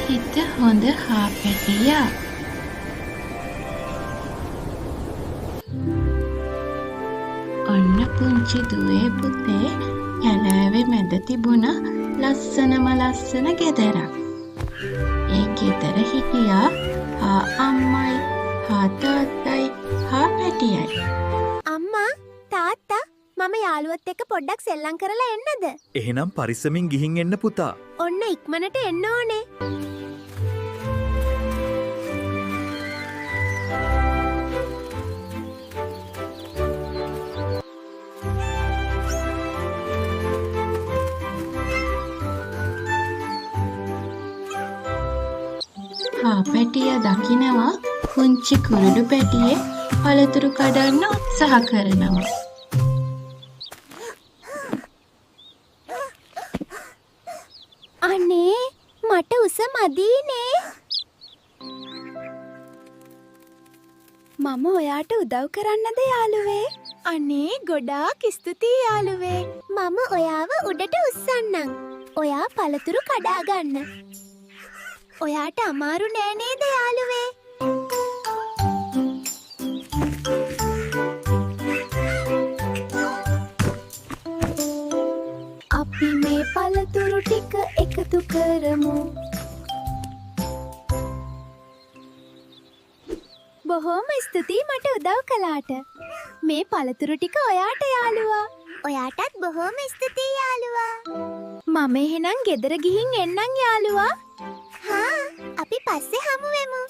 හිත හොඳ හාපැටියා. ඔන්න පුංචි දුවේ පුතේ කැලෑවේ මැද තිබුණ ලස්සනම ලස්සන ගෙදරක්. ඒ ගෙදර හිටියා හා අම්මයි හා තාත්තයි හා පැටියයි. අම්මා තාත්තා මම යාළුවත් එක්ක පොඩ්ඩක් සෙල්ලම් කරලා එන්නද? එහෙනම් පරිස්සමින් ගිහින් එන්න පුතා. ඔන්න ඉක්මනට එන්න ඕනේ. හාපැටියා දකිනවා පුංචි කුරුළු පැටියෙක් පළතුරු කඩන්න උත්සාහ කරනවා. අනේ මට උස මදීනේ. මම ඔයාට උදව් කරන්නද යාළුවේ? අනේ ගොඩාක් ස්තුතියි යාළුවේ. මම ඔයාව උඩට උස්සන්නම්. ඔයා පළතුරු කඩා ගන්න. ඔයාට අමාරු නෑ නේද යාළුවේ? අපි මේ පළතුරු ටික එකතු කරමු. බොහොම ස්තුතියි මට උදව් කළාට. මේ පළතුරු ටික ඔයාට යාළුවා. ඔයාටත් බොහොම ස්තුතියි යාළුවා. මම එහෙනම් ගෙදර ගිහින් එන්නම් යාළුවා. හා අපි පස්සේ හමු වෙමු.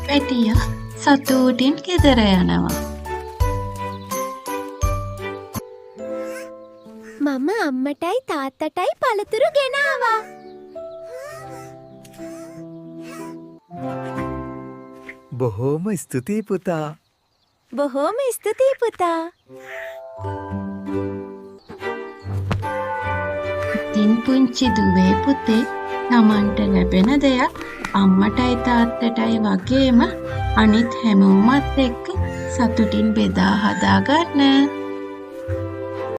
පැටියා සතුටින් ගෙදර යනවා. මම අම්මටයි තාත්තටයි පළතුරු ගෙනාවා. බොහෝම ස්තුතියි පුතා. බොහොම ස්තුතියි පුතා. ඉතින් පුංචි දුවේ පුතේ තමන්ට ලැබෙන දෙයක් අම්මටයි තාත්තටයි වගේම අනිත් හැමෝමත් එක්ක සතුටින් බෙදා හදා ගන්න.